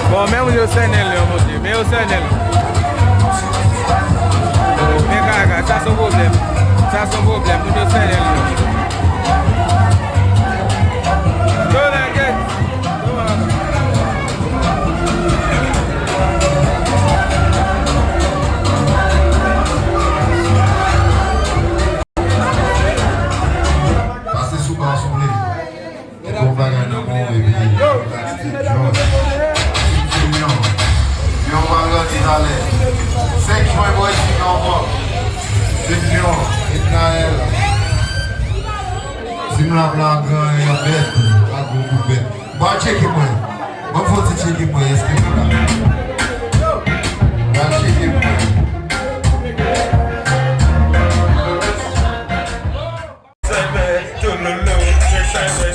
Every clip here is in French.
Bon, même je sais le mais je sais mais ça c'est un problème. Ça c'est un problème, je sais Passez sous garçon les. On va gagner mon bébé. On va gagner dans les 5 points pour ici en bas. Vision, Israël. Si nous avons la grande bête, la grande bête. Bon, checkez-moi. Bon, faut checker-moi. Est-ce que vous là? Checkez-moi.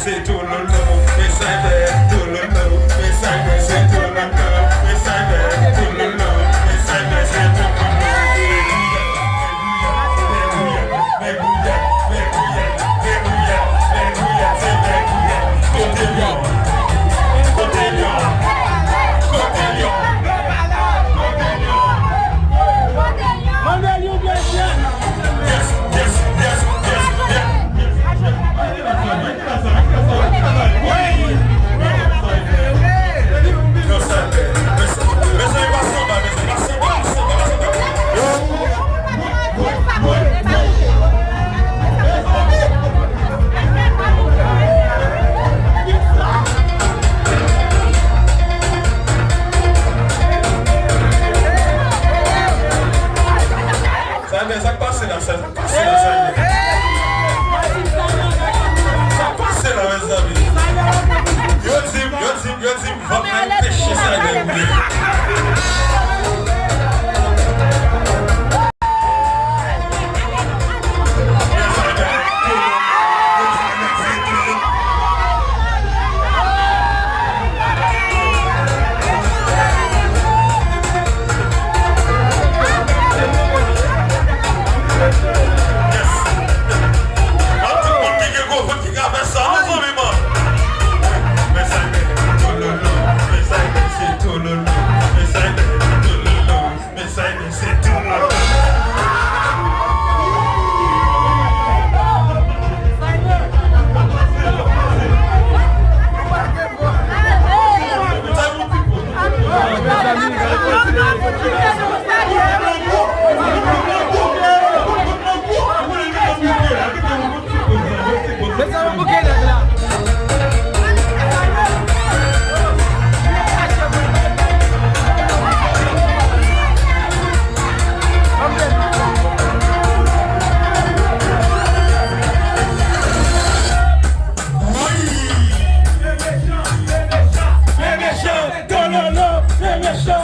C'est tout le long, mais ça va tout le long, mais ça va c'est tout le long, mais ça va tout le long, mais ça va c'est tout le long. Say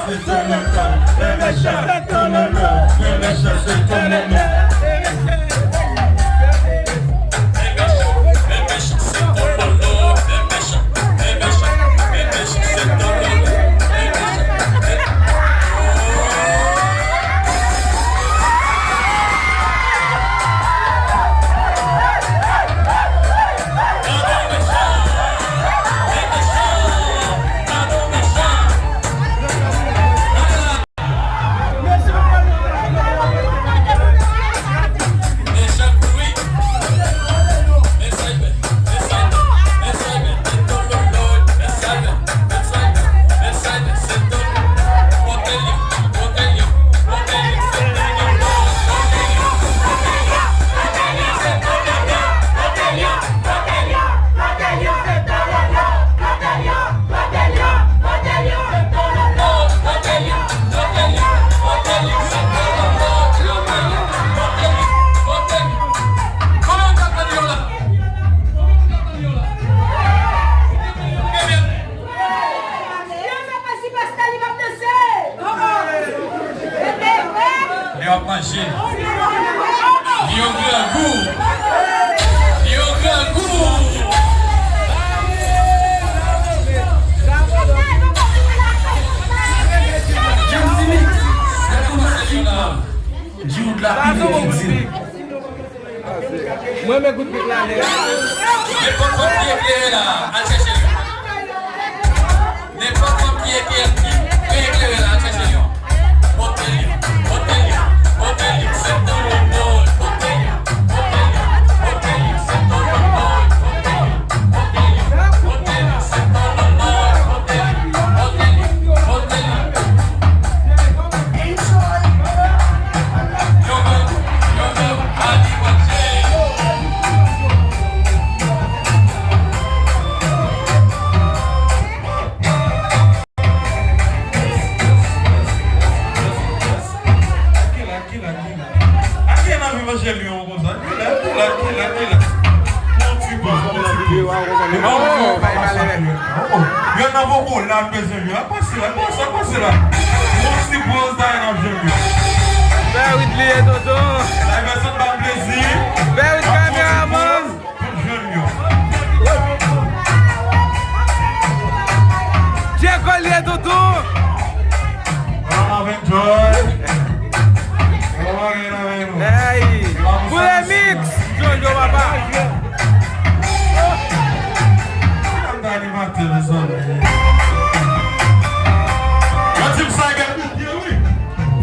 c'est tout le temps. Les méchants, c'est tout le temps. Les méchants, c'est tout le temps. Moi, mes gouttes de là. N'importe qui est éclairé là, allez chercher lui. N'importe qui est éclairé là, allez chercher lui. Montez-lui, c'est dans le bol. Montez-lui, c'est dans le bol. Montez-lui, c'est dans le bol.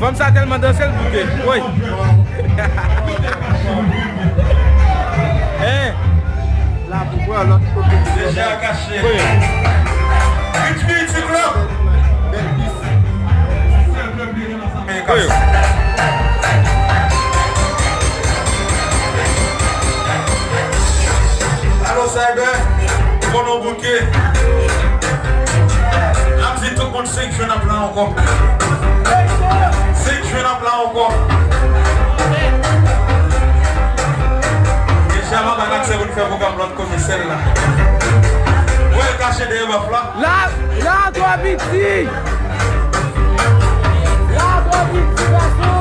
Comme ça tellement dansé le bouquet. Oui. Là, pourquoi l'autre côté? Déjà caché. Oui. Which means the club? Oui. Allô, Cyber, bon au bouquet. Là, tout le monde sait que je n'ai pas encore. C'est que je n'ai pas encore. Et j'ai avant maintenant que c'est vous faire vos gamblons comme celle-là. Où est caché derrière ma flamme? Là, toi, Biti. Là, toi, Biti, garçon.